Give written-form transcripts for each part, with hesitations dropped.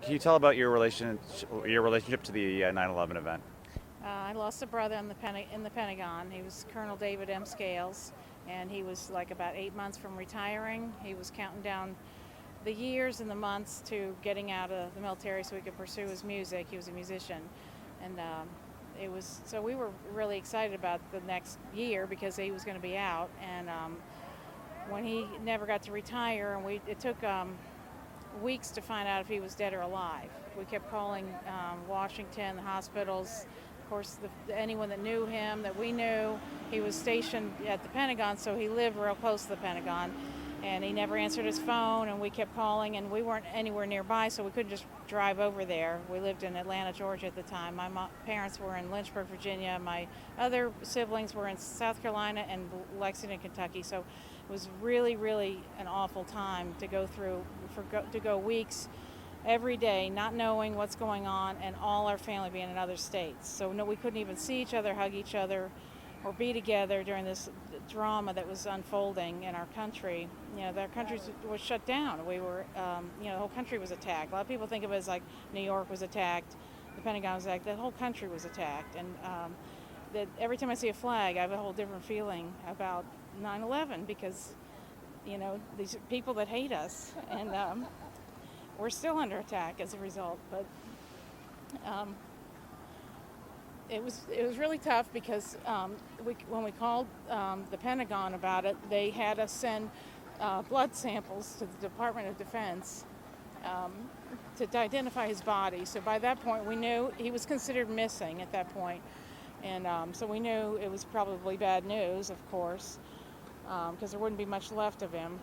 Can you tell about your relationship to the 9/11 event? I lost a brother in the Pentagon. He was Colonel David M. Scales, and he was like about 8 months from retiring. He was counting down the years and the months to getting out of the military so he could pursue his music. He was a musician, and it was so we were really excited about the next year because he was going to be out. And when he never got to retire, and it took weeks to find out if he was dead or alive. We kept calling Washington, the hospitals. Of course, anyone that knew him, that we knew, he was stationed at the Pentagon, so he lived real close to the Pentagon. And he never answered his phone, and we kept calling, and we weren't anywhere nearby, so we couldn't just drive over there. We lived in Atlanta, Georgia at the time. My parents were in Lynchburg, Virginia. My other siblings were in South Carolina and Lexington, Kentucky. So it was really, really an awful time to go through, to go weeks every day not knowing what's going on, and all our family being in other states. So no, we couldn't even see each other, hug each other, or be together during this drama that was unfolding in our country. Our country was shut down. We were, the whole country was attacked. A lot of people think of it as like New York was attacked, the Pentagon was attacked, the whole country was attacked. And that every time I see a flag, I have a whole different feeling about 9/11 because, these people that hate us, and we're still under attack as a result. But it was really tough because when we called the Pentagon about it, they had us send blood samples to the Department of Defense to identify his body. So by that point, we knew he was considered missing at that point. And so we knew it was probably bad news, of course, because there wouldn't be much left of him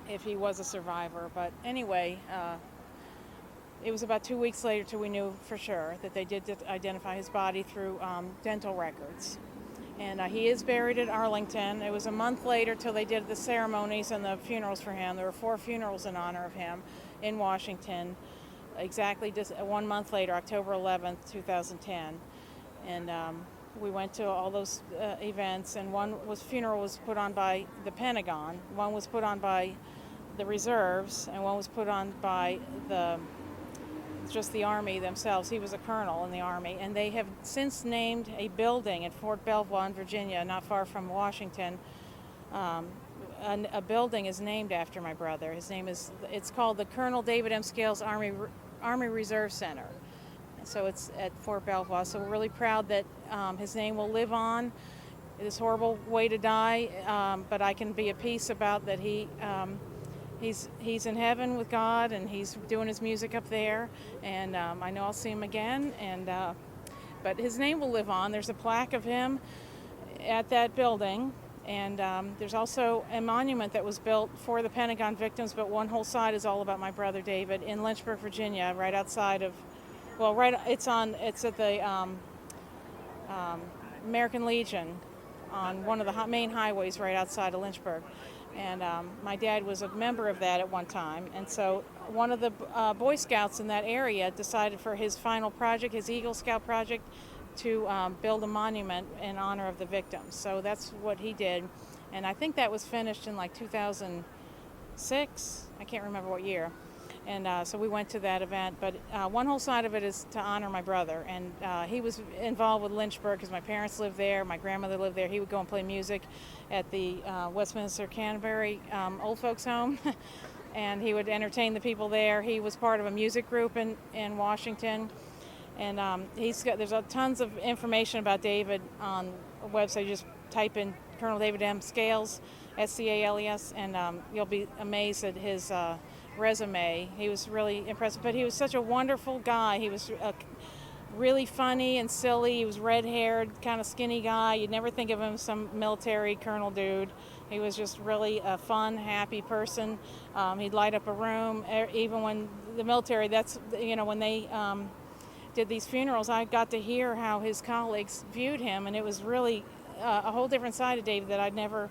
if he was a survivor. But anyway, it was about 2 weeks later till we knew for sure that they did identify his body through dental records. And he is buried at Arlington. It was a month later till they did the ceremonies and the funerals for him. There were 4 funerals in honor of him in Washington, exactly just 1 month later, October 11th, 2010. And we went to all those events, and funeral was put on by the Pentagon, one was put on by the reserves, and one was put on by just the Army themselves. He was a colonel in the Army, and they have since named a building at Fort Belvoir in Virginia, not far from Washington. A building is named after my brother. It's called the Colonel David M. Scales Army Reserve Center. So it's at Fort Belvoir. So we're really proud that his name will live on. This horrible way to die, but I can be at peace about that. He's in heaven with God, and he's doing his music up there, and I know I'll see him again. But his name will live on. There's a plaque of him at that building, and there's also a monument that was built for the Pentagon victims, but one whole side is all about my brother David in Lynchburg, Virginia, right outside of, it's at the American Legion on one of the main highways right outside of Lynchburg. And my dad was a member of that at one time. And so one of the Boy Scouts in that area decided for his final project, his Eagle Scout project, to build a monument in honor of the victims. So that's what he did. And I think that was finished in like 2006. I can't remember what year. And so we went to that event. But one whole side of it is to honor my brother. And he was involved with Lynchburg because my parents lived there. My grandmother lived there. He would go and play music at the Westminster Canterbury Old Folks Home. And he would entertain the people there. He was part of a music group in Washington. And there's tons of information about David on a website. You just type in Colonel David M. Scales, Scales, and you'll be amazed at his resume. He was really impressive, but he was such a wonderful guy. He was really funny and silly. He was red-haired, kind of skinny guy. You'd never think of him as some military colonel dude. He was just really a fun, happy person. He'd light up a room. Even when the military, when they did these funerals, I got to hear how his colleagues viewed him, and it was really a whole different side of David that I'd never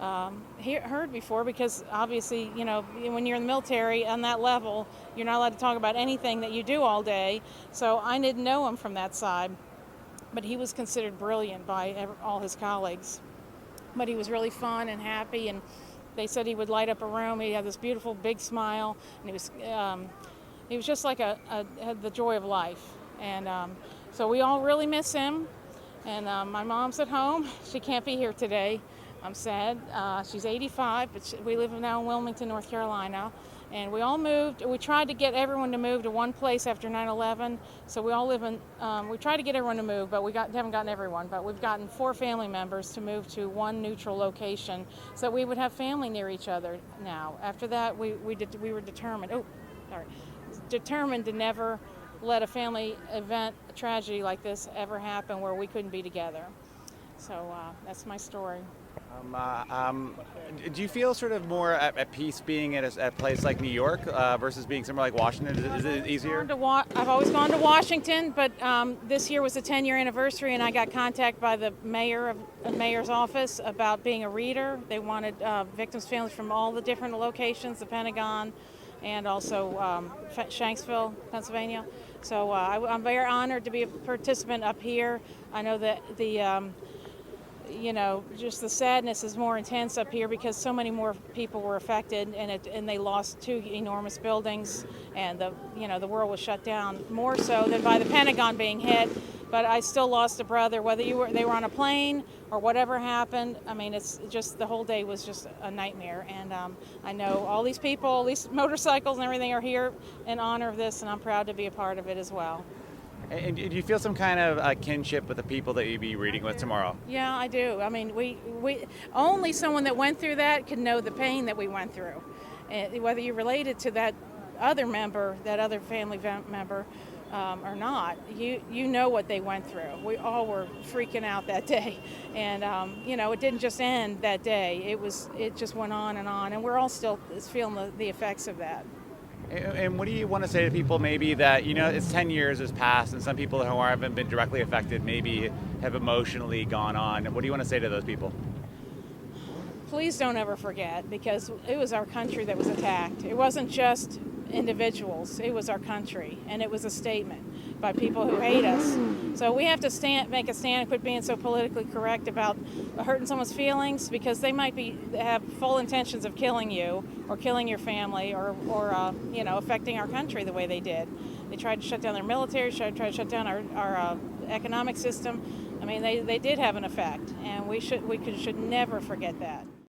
heard before, because obviously, when you're in the military on that level, you're not allowed to talk about anything that you do all day. So I didn't know him from that side, but he was considered brilliant by all his colleagues. But he was really fun and happy, and they said he would light up a room. He had this beautiful big smile, and he was he was just like had the joy of life. And so we all really miss him. And my mom's at home. She can't be here today. I'm sad. She's 85, but we live now in Wilmington, North Carolina. And we all moved. We tried to get everyone to move to one place after 9/11. So we all live in, we tried to get everyone to move, but haven't gotten everyone. But we've gotten 4 family members to move to one neutral location so that we would have family near each other now. After that, we were determined, determined to never let a family event, a tragedy like this ever happen where we couldn't be together. So that's my story. Do you feel sort of more at peace being at a place like New York versus being somewhere like Washington? Is it easier? I've always gone to Washington, but this year was the 10-year anniversary, and I got contacted by the mayor's office about being a reader. They wanted victims' families from all the different locations, the Pentagon, and also Shanksville, Pennsylvania. So I'm very honored to be a participant up here. I know that just the sadness is more intense up here because so many more people were affected, and they lost 2 enormous buildings, and the world was shut down more so than by the Pentagon being hit. But I still lost a brother, whether they were on a plane or whatever happened. I mean, it's just the whole day was just a nightmare. And I know all these people, all these motorcycles and everything are here in honor of this, and I'm proud to be a part of it as well. And do you feel some kind of kinship with the people that you'll be reading with tomorrow? Yeah, I do. I mean, we only someone that went through that can know the pain that we went through. And whether you're related to that other member, that other family member, or not, you know what they went through. We all were freaking out that day, and it didn't just end that day. It just went on, and we're all still feeling the effects of that. And what do you want to say to people maybe that, it's 10 years has passed and some people who haven't been directly affected maybe have emotionally gone on? What do you want to say to those people? Please don't ever forget, because it was our country that was attacked. It wasn't just individuals, it was our country, and it was a statement by people who hate us. So we have to make a stand and quit being so politically correct about hurting someone's feelings, because they might have full intentions of killing you or killing your family or affecting our country the way they did. They tried to shut down their military, tried to shut down our economic system. I mean, they did have an effect, and we should never forget that.